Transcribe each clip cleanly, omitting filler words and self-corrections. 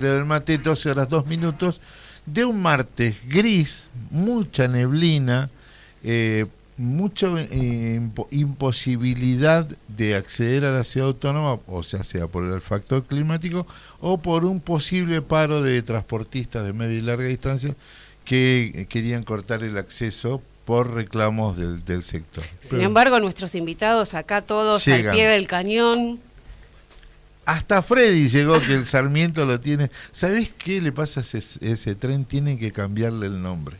Del mate, 12 horas 2 minutos, de un martes gris, mucha neblina, mucha imposibilidad de acceder a la ciudad autónoma, o sea por el factor climático o por un posible paro de transportistas de media y larga distancia que querían cortar el acceso por reclamos del sector. Sin embargo, nuestros invitados acá todos llegan al pie del cañón. Hasta Freddy llegó, que el Sarmiento lo tiene. ¿Sabés qué le pasa a ese tren? Tienen que cambiarle el nombre.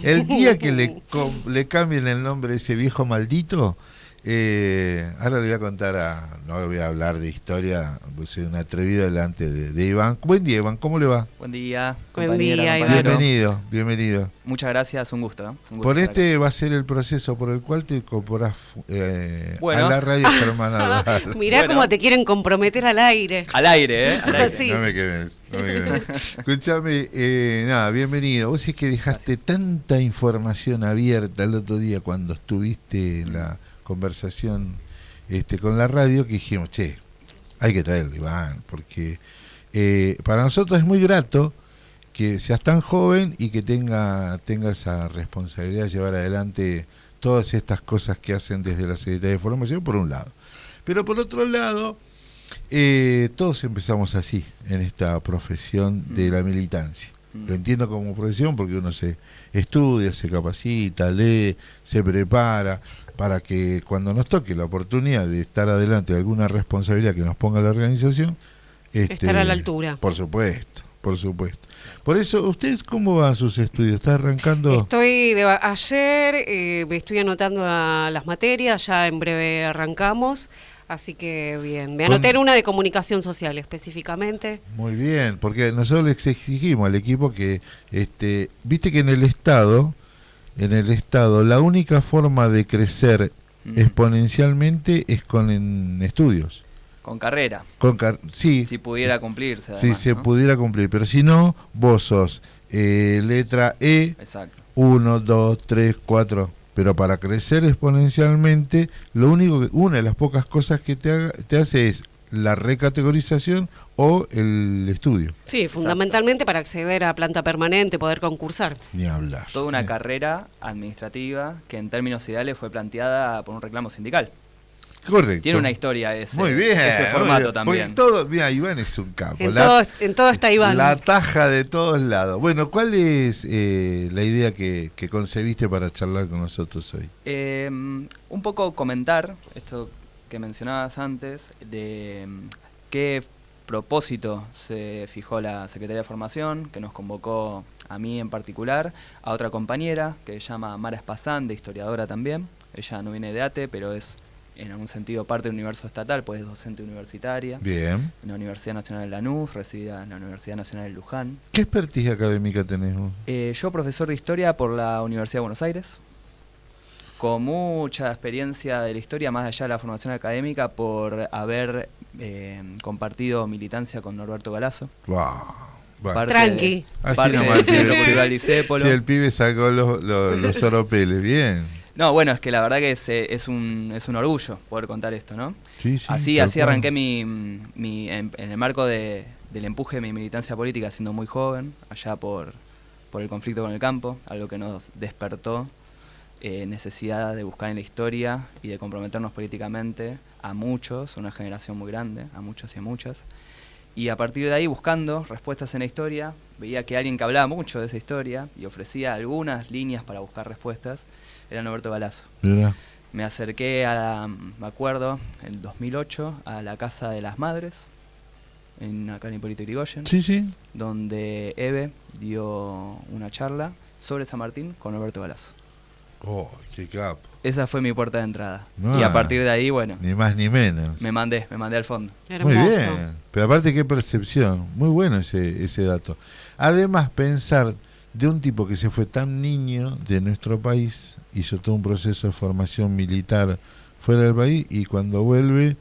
El día que le cambien el nombre a ese viejo maldito, ahora le voy a contar no voy a hablar de historia, pues soy un atrevido delante de Iván. Buen día, Iván, ¿cómo le va? Buen día, Buen día, compañero. Bienvenido. Muchas gracias, un gusto. Un gusto Por estar acá. va a ser el proceso por el cual te incorporás Bueno. a la radio Germana. Mirá cómo te quieren comprometer al aire. Al aire, ¿eh? Al aire. Sí. No me quemes. Escuchame, nada, bienvenido. Vos es que dejaste tanta información abierta el otro día cuando estuviste en la conversación con la radio que dijimos, che, hay que traerlo, Iván, porque para nosotros es muy grato que seas tan joven y que tenga esa responsabilidad de llevar adelante todas estas cosas que hacen desde la Secretaría de Formación, por un lado. Pero por otro lado, todos empezamos así, en esta profesión de la militancia. Lo entiendo como profesión porque uno se estudia, se capacita, lee, se prepara para que cuando nos toque la oportunidad de estar adelante de alguna responsabilidad que nos ponga la organización, estar a la altura. Por supuesto. Por eso, ¿ustedes cómo van sus estudios? ¿Está arrancando? Ayer me estoy anotando a las materias, ya en breve arrancamos. Así que bien, me anoté en una de comunicación social específicamente. Muy bien, porque nosotros les exigimos al equipo que, viste que en el Estado, la única forma de crecer exponencialmente es con estudios. Con carrera. Sí. Si pudiera cumplirse. Además, sí, se pudiera cumplir, pero si no, vos sos letra E, exacto. 1, 2, 3, 4. Pero para crecer exponencialmente, una de las pocas cosas que te hace es la recategorización o el estudio. Sí, fundamentalmente para acceder a planta permanente, poder concursar. Ni hablar. Toda una carrera administrativa que en términos ideales fue planteada por un reclamo sindical. Correcto. Tiene una historia ese formato muy bien. también. Mira, Iván es un capo. En todo está Iván. La taja de todos lados. Bueno, ¿cuál es la idea que concebiste para charlar con nosotros hoy? Un poco comentar esto que mencionabas antes, de qué propósito se fijó la Secretaría de Formación, que nos convocó a mí en particular, a otra compañera que se llama Mara Espazán, de historiadora también. Ella no viene de ATE, pero es en algún sentido parte del universo estatal, pues es docente universitaria. Bien. En la Universidad Nacional de Lanús, residida en la Universidad Nacional de Luján. ¿Qué expertise académica tenés vos? Yo profesor de historia por la Universidad de Buenos Aires, con mucha experiencia de la historia, más allá de la formación académica, por haber compartido militancia con Norberto Galazo. Wow. Tranqui. Parte del Centro Cultural Licépolo. Sí, el pibe sacó los oropeles, bien. No, bueno, es que la verdad que es un orgullo poder contar esto, ¿no? Sí, así arranqué en el marco del empuje de mi militancia política siendo muy joven, allá por el conflicto con el campo, algo que nos despertó necesidad de buscar en la historia y de comprometernos políticamente a muchos, una generación muy grande, a muchos y a muchas. Y a partir de ahí, buscando respuestas en la historia, veía que alguien que hablaba mucho de esa historia y ofrecía algunas líneas para buscar respuestas, era Norberto Galazo. Mira. Me acerqué me acuerdo, en el 2008, a la Casa de las Madres, acá en Hipólito Yrigoyen, Sí. donde Eve dio una charla sobre San Martín con Norberto Galazo. Oh, qué capo. Esa fue mi puerta de entrada. Y a partir de ahí, bueno, ni más ni menos. me mandé al fondo. Hermoso. Muy bien. Pero aparte, qué percepción. Muy bueno ese dato. Además, pensar de un tipo que se fue tan niño de nuestro país, hizo todo un proceso de formación militar fuera del país, y cuando vuelve,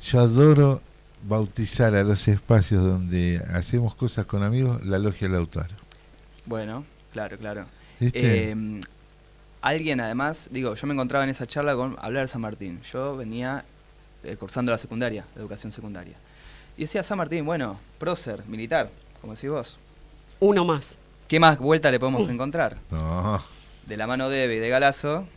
yo adoro bautizar a los espacios donde hacemos cosas con amigos, la Logia Lautaro. Bueno, claro. ¿Viste? Alguien además, yo me encontraba en esa charla con hablar de San Martín. Yo venía cursando la secundaria, la educación secundaria. Y decía San Martín, bueno, prócer, militar, como decís vos. Uno más. ¿Qué más vuelta le podemos encontrar? No. De la mano de Eve y de Galazo,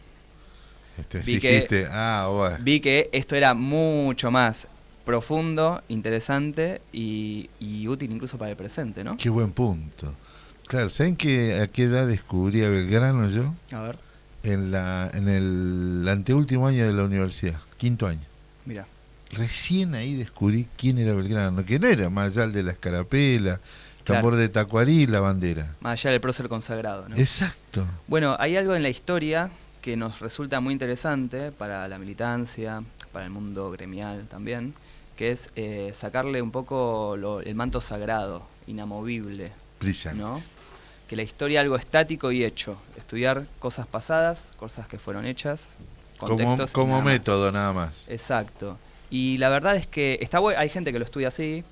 vi Dijiste, bueno. vi que esto era mucho más profundo, interesante y útil incluso para el presente, ¿no? Qué buen punto. Claro, ¿saben a qué edad descubrí a Belgrano yo? A ver, En el anteúltimo año de la universidad, 5º año. mira. Recién ahí descubrí quién era Belgrano, que no era más allá el de la escarapela, tambor de Tacuarí y la bandera. Más allá del prócer consagrado, ¿no? Exacto. Bueno, hay algo en la historia que nos resulta muy interesante para la militancia, para el mundo gremial también, que es sacarle un poco el manto sagrado, inamovible, Brillante. ¿no? Que la historia es algo estático y hecho. Estudiar cosas pasadas, cosas que fueron hechas, contextos. Como método nada más. Exacto. Y la verdad es que está hay gente que lo estudia así,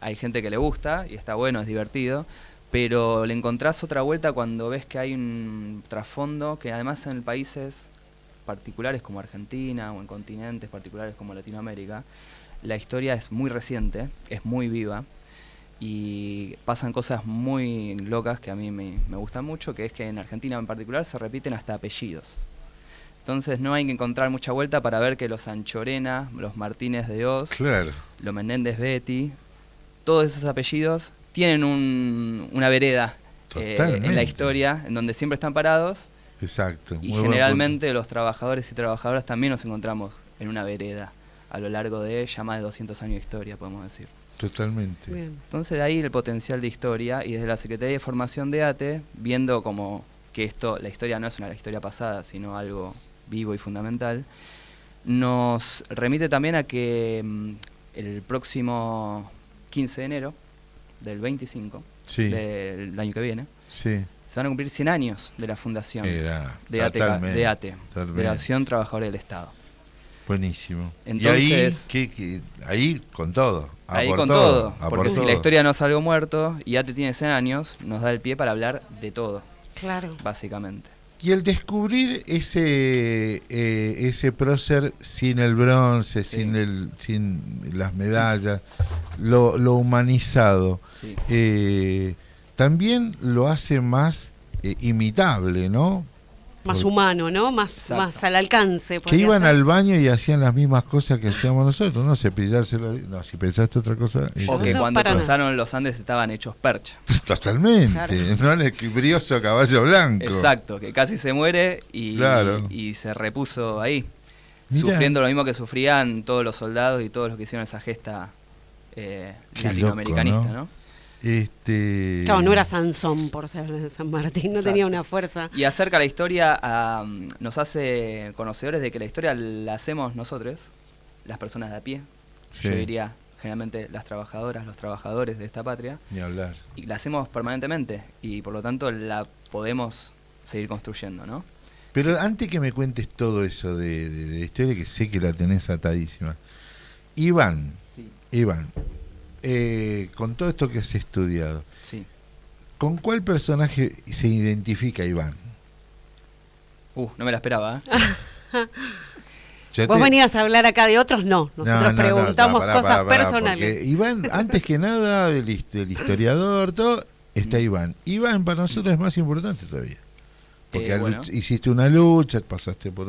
hay gente que le gusta y está bueno, es divertido, pero le encontrás otra vuelta cuando ves que hay un trasfondo que además en países particulares como Argentina o en continentes particulares como Latinoamérica, la historia es muy reciente, es muy viva y pasan cosas muy locas que a mí me gustan mucho, que es que en Argentina en particular se repiten hasta apellidos. Entonces no hay que encontrar mucha vuelta para ver que los Anchorena, los Martínez de Oz, Claro. los Menéndez Betty, todos esos apellidos tienen una vereda en la historia, en donde siempre están parados. Exacto. Y muy buen generalmente los trabajadores y trabajadoras también nos encontramos en una vereda a lo largo de ya más de 200 años de historia, podemos decir. punto. Totalmente. Bien. Entonces de ahí el potencial de historia, y desde la Secretaría de Formación de ATE, viendo como que la historia no es una historia pasada, sino algo vivo y fundamental, nos remite también a que el próximo 15 de enero del 25 Sí. del año que viene, Sí. se van a cumplir 100 años de la fundación Era de ATE, totalmente, de ATE, de totalmente. la Acción Trabajadora del Estado. Buenísimo. Entonces, y ahí con todo. Ahí por con todo, a porque por si todo. la historia no es algo muerto y ATE tiene 100 años, nos da el pie para hablar de todo, Claro. básicamente. Y el descubrir ese prócer sin el bronce, Sí. sin las medallas, lo humanizado, Sí. también lo hace más imitable, ¿no? Más humano, ¿no? Más al alcance. Que podría iban ser. al baño y hacían las mismas cosas que hacíamos nosotros, ¿no? Cepillarse no, si pensaste otra cosa. Yo O que no, cuando para cruzaron los Andes estaban hechos percha. Totalmente, Claro. no el brioso caballo blanco. Exacto, que casi se muere Claro. y se repuso ahí, Mirá. sufriendo lo mismo que sufrían todos los soldados y todos los que hicieron esa gesta Qué latinoamericanista, loco, ¿no? Claro, no era Sansón por ser de San Martín, no Exacto. tenía una fuerza. Y acerca la historia, nos hace conocedores de que la historia la hacemos nosotros, las personas de a pie, Sí. yo diría generalmente las trabajadoras, los trabajadores de esta patria, Ni hablar. y la hacemos permanentemente y por lo tanto la podemos seguir construyendo, ¿no? Pero antes que me cuentes todo eso de historia, que sé que la tenés atadísima, Iván, con todo esto que has estudiado, Sí. ¿con cuál personaje se identifica Iván? No me la esperaba, ¿eh? Ya Vos te- venías a hablar acá de otros, no. Nosotros preguntamos pará, cosas pará, personales. porque Iván, antes que nada, del historiador, todo, está Iván. Iván para nosotros es más importante todavía. Porque Bueno. hiciste una lucha, pasaste por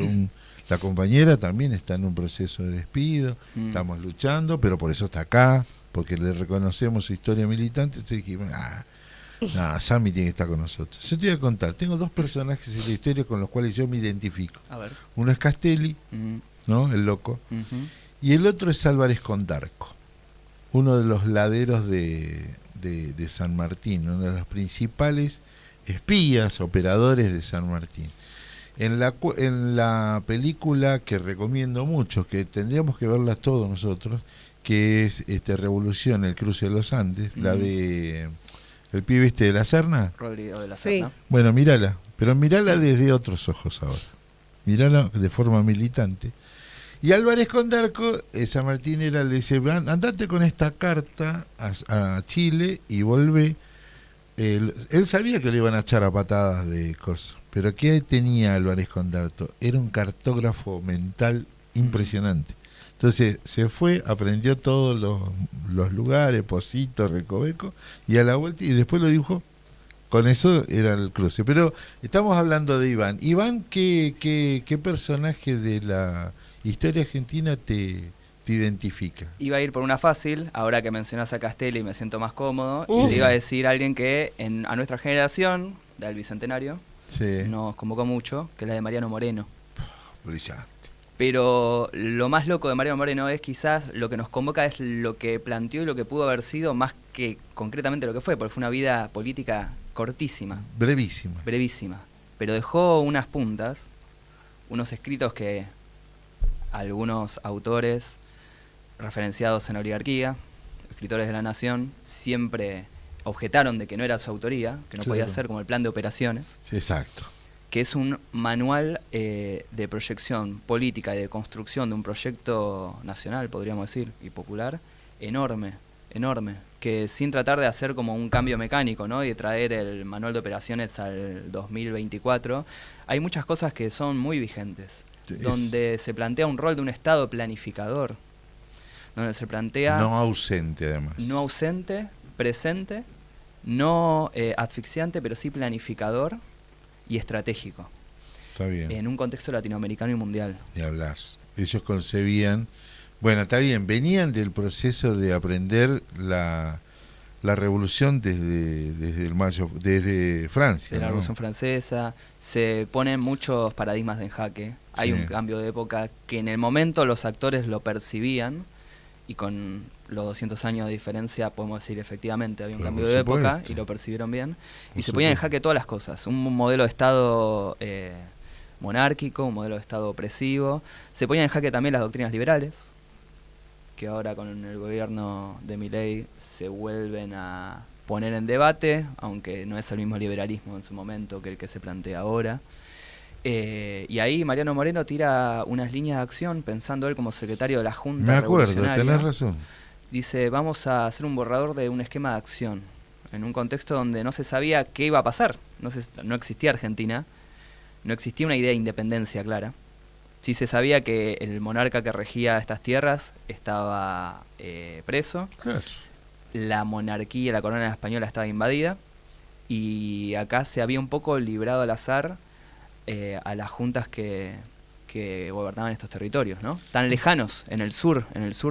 la compañera también está en un proceso de despido, estamos luchando, pero por eso está acá, porque le reconocemos su historia militante. Entonces dijimos, Sammy tiene que estar con nosotros. Yo te voy a contar, tengo dos personajes en la historia con los cuales yo me identifico. A ver. Uno es Castelli, ¿no? El loco. Ujú. Y el otro es Álvarez Condarco, uno de los laderos de San Martín, uno de los principales espías, operadores de San Martín. En la película que recomiendo mucho, que tendríamos que verla todos nosotros, que es Revolución, el cruce de los Andes, la de el pibe de la Serna. Rodrigo de la Sí. Serna. Bueno, mírala, pero mírala desde otros ojos ahora. Mírala de forma militante. Y Álvarez Condarco, San Martín le dice, andate con esta carta a Chile y volvé. Él sabía que le iban a echar a patadas de cosas, pero ¿qué tenía Álvarez Condarco? Era un cartógrafo mental impresionante. Entonces se fue, aprendió todos los lugares, Pocito, Recoveco, y a la vuelta, y después lo dibujó. Con eso era el cruce. Pero estamos hablando de Iván. Iván, ¿qué personaje de la historia argentina te identifica? Iba a ir por una fácil, ahora que mencionás a Castelli me siento más cómodo, y te iba a decir alguien que a nuestra generación, del Bicentenario, Sí. nos convocó mucho, que es la de Mariano Moreno. Brillante. Pero lo más loco de Mariano Moreno es quizás lo que nos convoca es lo que planteó y lo que pudo haber sido más que concretamente lo que fue, porque fue una vida política cortísima, Brevísima. brevísima, pero dejó unas puntas, unos escritos que algunos autores referenciados en la oligarquía, escritores de la Nación, siempre objetaron de que no era su autoría, que no podía ser como el plan de operaciones. Sí, exacto. Que es un manual de proyección política y de construcción de un proyecto nacional, podríamos decir, y popular, enorme, enorme, que sin tratar de hacer como un cambio mecánico, ¿no? Y de traer el manual de operaciones al 2024, hay muchas cosas que son muy vigentes, donde se plantea un rol de un Estado planificador, donde se plantea... No ausente, además. No ausente, presente, no asfixiante, pero sí planificador y estratégico. Está bien. En un contexto latinoamericano y mundial. Ni hablar. Ellos concebían, bueno, está bien, venían del proceso de aprender la revolución desde el mayo, desde Francia. De la ¿no? Revolución Francesa, se ponen muchos paradigmas en jaque. Hay Sí. un cambio de época que en el momento los actores lo percibían, y con los 200 años de diferencia podemos decir efectivamente había un Pero cambio por de época supuesto. y lo percibieron bien. Por Y se ponían en supuesto. jaque todas las cosas. Un modelo de Estado monárquico, un modelo de Estado opresivo. Se ponían en jaque también las doctrinas liberales, que ahora con el gobierno de Milei se vuelven a poner en debate, aunque no es el mismo liberalismo en su momento que el que se plantea ahora. Y ahí Mariano Moreno tira unas líneas de acción, pensando él como secretario de la Junta Me acuerdo, Revolucionaria. tenés razón. Dice, vamos a hacer un borrador de un esquema de acción, en un contexto donde no se sabía qué iba a pasar. No existía Argentina, no existía una idea de independencia clara. Sí se sabía que el monarca que regía estas tierras estaba preso, Claro. la monarquía, la corona española estaba invadida, y acá se había un poco librado al azar a las juntas que gobernaban estos territorios, ¿no? Tan lejanos, en el sur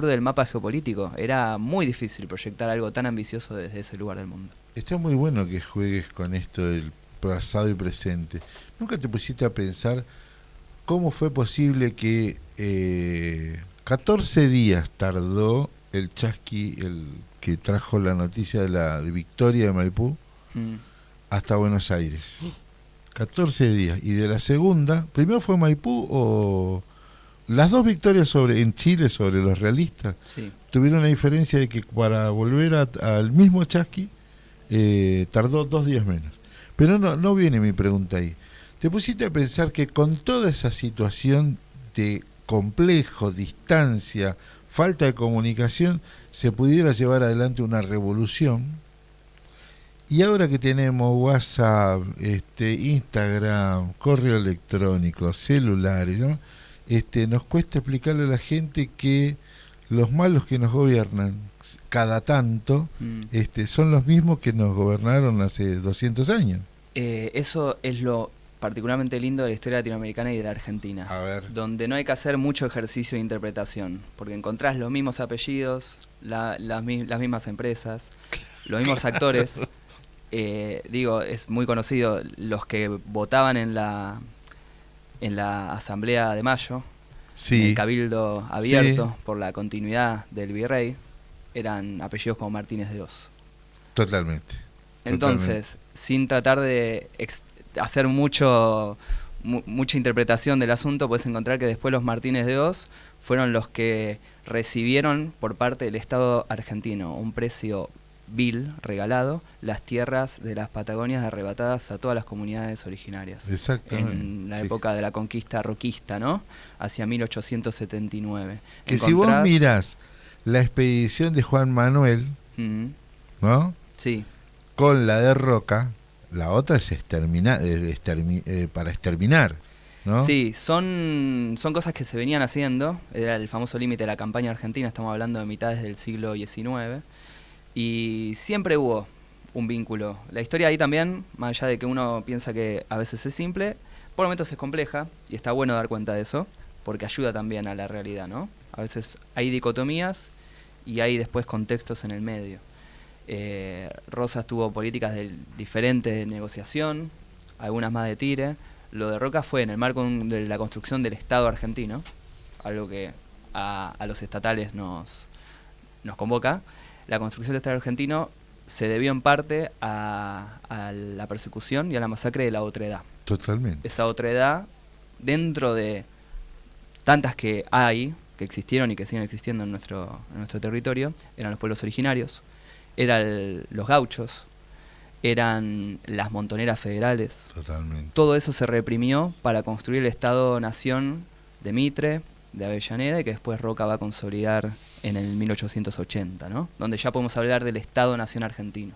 del mapa geopolítico. Era muy difícil proyectar algo tan ambicioso desde ese lugar del mundo. Está muy bueno que juegues con esto del pasado y presente. ¿Nunca te pusiste a pensar cómo fue posible que 14 días tardó el Chasqui, el que trajo la noticia de victoria de Maipú, hasta Buenos Aires? 14 días. Y de la segunda, ¿primero fue Maipú o las dos victorias en Chile sobre los realistas? Sí. Tuvieron una diferencia de que para volver al mismo Chasqui tardó 2 días menos. Pero no viene mi pregunta ahí. ¿Te pusiste a pensar que con toda esa situación de complejo, distancia, falta de comunicación, se pudiera llevar adelante una revolución? Y ahora que tenemos WhatsApp, Instagram, correo electrónico, celulares, ¿no? Nos cuesta explicarle a la gente que los malos que nos gobiernan cada tanto son los mismos que nos gobernaron hace 200 años. Eso es lo particularmente lindo de la historia latinoamericana y de la Argentina. A ver. Donde no hay que hacer mucho ejercicio de interpretación, porque encontrás los mismos apellidos, las mismas empresas, los mismos actores. Es muy conocido, los que votaban en la Asamblea de Mayo, Sí. en el Cabildo Abierto, Sí. por la continuidad del virrey, eran apellidos como Martínez de Oz. Totalmente. Entonces, sin tratar de hacer mucha interpretación del asunto, puedes encontrar que después los Martínez de Oz fueron los que recibieron por parte del Estado argentino un precio vil, regalado, las tierras de las Patagonias arrebatadas a todas las comunidades originarias. Exactamente. En la Sí. época de la conquista roquista, ¿no? Hacia 1879. Que si vos mirás la expedición de Juan Manuel, ¿no? Sí. Con la de Roca, la otra es para exterminar. ¿no? Sí, son cosas que se venían haciendo. Era el famoso límite de la campaña argentina, estamos hablando de mitades del siglo XIX. Y siempre hubo un vínculo. La historia ahí también, más allá de que uno piensa que a veces es simple, por momentos es compleja, y está bueno dar cuenta de eso, porque ayuda también a la realidad, ¿no? A veces hay dicotomías y hay después contextos en el medio. Rosas tuvo políticas diferentes de negociación, algunas más de tire. Lo de Roca fue en el marco de la construcción del Estado argentino, algo que a los estatales nos convoca. La construcción del Estado argentino se debió en parte a la persecución y a la masacre de la otredad. Totalmente. Esa otredad, dentro de tantas que hay, que existieron y que siguen existiendo en nuestro territorio, eran los pueblos originarios, eran los gauchos, eran las montoneras federales. Totalmente. Todo eso se reprimió para construir el Estado-Nación de Mitre, de Avellaneda, y que después Roca va a consolidar en el 1880, ¿no? Donde ya podemos hablar del Estado-Nación argentino.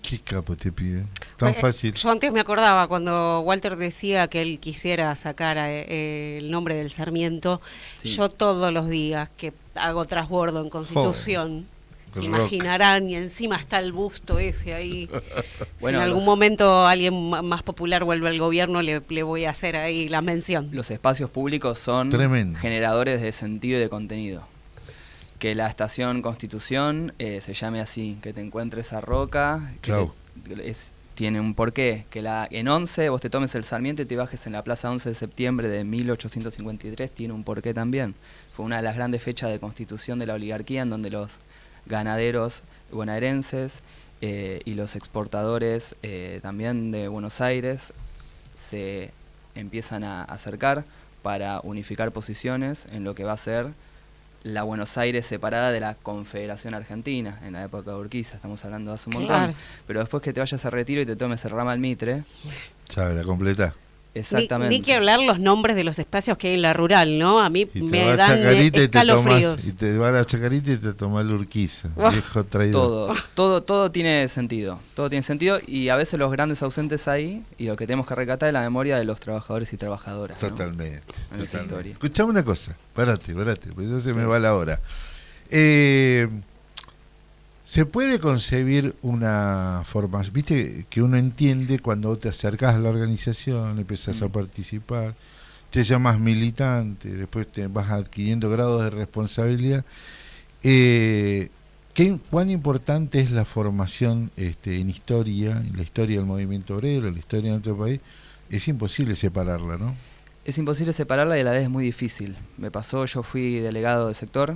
Qué capo te pide. Tan fácil. Yo antes me acordaba cuando Walter decía que él quisiera sacar el nombre del Sarmiento. Sí. Yo todos los días que hago trasbordo en Constitución, se Rock. imaginarán, y encima está el busto ese ahí. Bueno, si en algún momento alguien más popular vuelve al gobierno, le voy a hacer ahí la mención. Los espacios públicos son Tremendo. generadores de sentido y de contenido. Que la estación Constitución se llame así, que te encuentres a Roca, que tiene un porqué. Que en 11 vos te tomes el Sarmiento y te bajes en la Plaza 11 de septiembre de 1853, tiene un porqué también. Fue una de las grandes fechas de constitución de la oligarquía, en donde los ganaderos bonaerenses y los exportadores también de Buenos Aires se empiezan a acercar para unificar posiciones en lo que va a ser la Buenos Aires separada de la Confederación Argentina, en la época de Urquiza, estamos hablando de hace un montón. Pero después que te vayas a retiro y te tomes el ramal Mitre... ¿Sabes? La completa. Exactamente. Ni que hablar los nombres de los espacios que hay en la rural, ¿no? A mí me dan escalofríos. y te va a la Chacarita y te tomas la Urquiza, viejo traidor. Todo tiene sentido. Todo tiene sentido, y a veces los grandes ausentes ahí, y lo que tenemos que rescatar es la memoria de los trabajadores y trabajadoras. Totalmente. ¿No? En esa historia. Escuchame una cosa, espérate, pues ya se me va la hora. ¿Se puede concebir una formación? Viste que uno entiende cuando te acercás a la organización, empezás a participar, te llamas militante, después te vas adquiriendo grados de responsabilidad. ¿Cuán importante es la formación en historia, en la historia del movimiento obrero, la historia de nuestro país? Es imposible separarla, ¿no? Es imposible separarla y a la vez es muy difícil. Me pasó, yo fui delegado de sector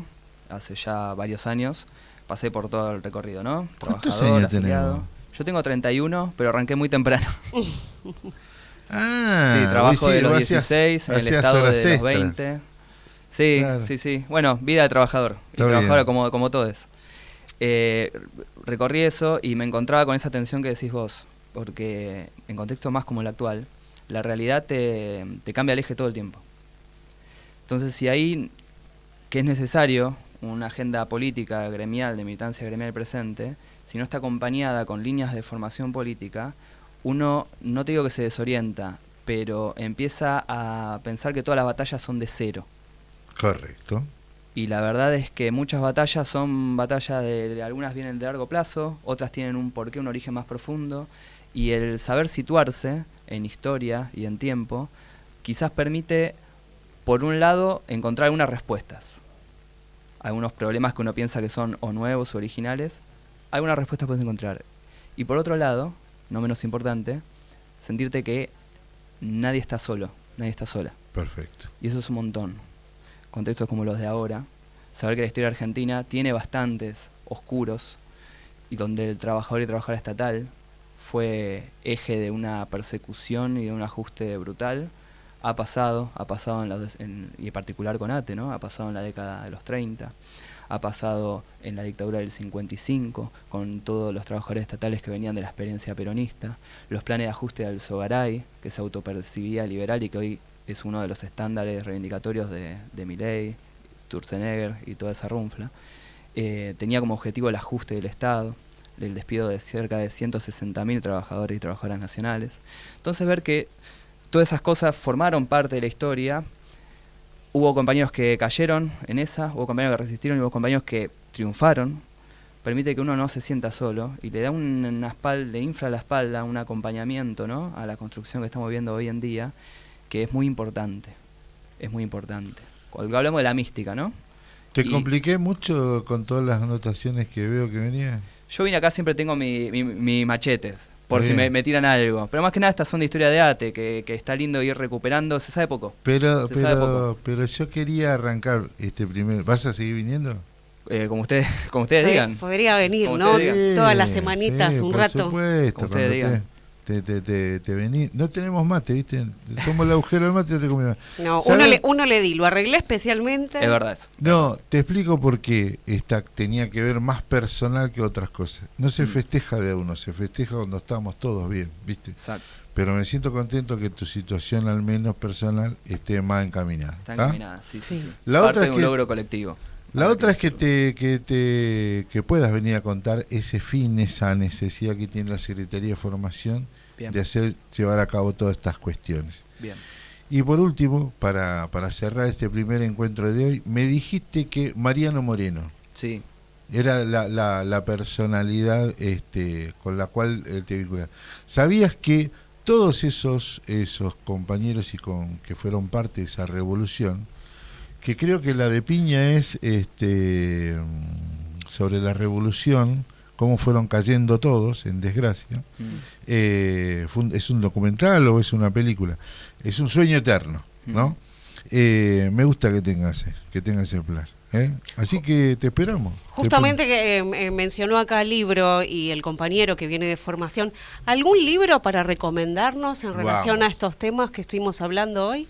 hace ya varios años. Pasé por todo el recorrido, ¿no? ¿Cuántos años tenemos? Yo tengo 31, pero arranqué muy temprano. Sí, Ah, trabajo de los hacías 16, en el estado horas de los extras. 20. Sí, Claro. sí. Bueno, vida de trabajador. Está Y trabajadora bien. como todos. Recorrí eso y me encontraba con esa tensión que decís vos. Porque en contexto más como el actual, la realidad te cambia el eje todo el tiempo. Entonces, si ahí, que es necesario una agenda política gremial, de militancia gremial presente, si no está acompañada con líneas de formación política, uno, no te digo que se desorienta, pero empieza a pensar que todas las batallas son de cero. Correcto. Y la verdad es que muchas batallas son batallas algunas vienen de largo plazo, otras tienen un porqué, un origen más profundo, y el saber situarse en historia y en tiempo, quizás permite, por un lado, encontrar algunas respuestas. Algunos problemas que uno piensa que son o nuevos o originales, algunas respuestas puedes encontrar. Y por otro lado, no menos importante, sentirte que nadie está solo, nadie está sola. Perfecto. Y eso es un montón. Contextos como los de ahora, saber que la historia argentina tiene bastantes oscuros, y donde el trabajador y trabajadora estatal fue eje de una persecución y de un ajuste brutal. Ha pasado y en particular con ATE, ¿no? Ha pasado en la década de los 30, ha pasado en la dictadura del 55, con todos los trabajadores estatales que venían de la experiencia peronista, los planes de ajuste del Sogaray, que se autopercibía liberal y que hoy es uno de los estándares reivindicatorios de Milei, Sturzenegger y toda esa runfla. Tenía como objetivo el ajuste del Estado, el despido de cerca de 160.000 trabajadores y trabajadoras nacionales. Entonces ver que todas esas cosas formaron parte de la historia. Hubo compañeros que cayeron en esa, hubo compañeros que resistieron y hubo compañeros que triunfaron. Permite que uno no se sienta solo y le da una espalda, le infla la espalda, un acompañamiento, ¿no?, a la construcción que estamos viendo hoy en día, que es muy importante. Es muy importante. Cuando hablamos de la mística, ¿no? ¿Te compliqué mucho con todas las anotaciones que veo que venían? Yo vine acá, siempre tengo mi machete, por si Bien. me tiran algo. Pero más que nada estas son de historia de ATE, que está lindo ir recuperando. Se sabe poco. Pero poco. yo quería arrancar primero. ¿Vas a seguir viniendo? Como ustedes digan. Podría venir, Como ¿no? ustedes digan. Todas las semanitas, Sí, un por rato. supuesto, Como ustedes cuando te venís. No tenemos mate, ¿viste? Somos el agujero del mate y no te comemos. No, ¿Sabes? uno le di, lo arreglé especialmente. Es verdad eso. No, te explico por qué tenía que ver más personal que otras cosas. No se festeja de uno, se festeja cuando estamos todos bien, ¿viste? Exacto. Pero me siento contento que tu situación, al menos personal, esté más encaminada. Está ¿tá? encaminada, sí. La Parte otra de es un que- logro colectivo. La otra es que puedas venir a contar ese fin, esa necesidad que tiene la Secretaría de Formación Bien. de llevar a cabo todas estas cuestiones. Bien. Y por último, para cerrar este primer encuentro de hoy, me dijiste que Mariano Moreno Sí. era la personalidad con la cual te vinculas. ¿Sabías que todos esos compañeros que fueron parte de esa revolución, que creo que la de Piña es sobre la revolución, cómo fueron cayendo todos en desgracia, ¿es un documental o es una película? Es un sueño eterno, ¿no? Me gusta que tengas ese plan, ¿eh? Así que te esperamos. Justamente que mencionó acá el libro y el compañero que viene de formación. ¿Algún libro para recomendarnos en relación a estos temas que estuvimos hablando hoy?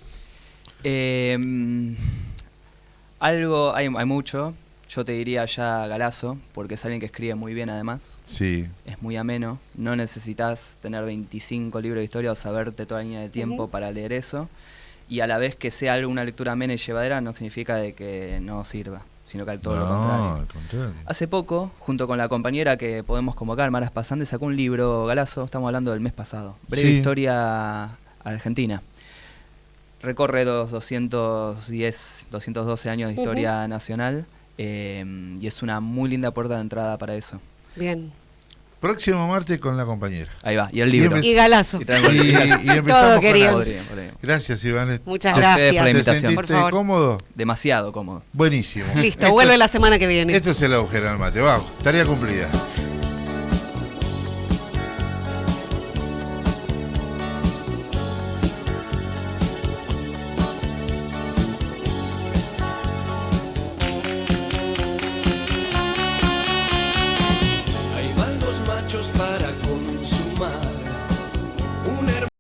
Algo, hay mucho. Yo te diría ya Galazo, porque es alguien que escribe muy bien además. Sí. Es muy ameno. No necesitas tener 25 libros de historia o saberte toda la línea de tiempo para leer eso. Y a la vez que sea una lectura amena y llevadera, no significa de que no sirva, sino que al todo lo contrario. Al contrario. Hace poco, junto con la compañera que podemos convocar, Maras Pasante, sacó un libro, Galazo, estamos hablando del mes pasado. Breve historia argentina. Recorre 212 años de historia nacional y es una muy linda puerta de entrada para eso. Bien. Próximo martes con la compañera. Ahí va, y el libro. Y Galazo. Y traemos el Y libro. empezamos Todo con querido. Podría. Gracias, Iván. Muchas A ustedes por la gracias. ¿Te invitación. Por sentiste favor. cómodo? Demasiado cómodo. Buenísimo. Listo, vuelve la semana que viene. Esto es el agujero del mate. Vamos, tarea cumplida. Ahí van los machos para consumar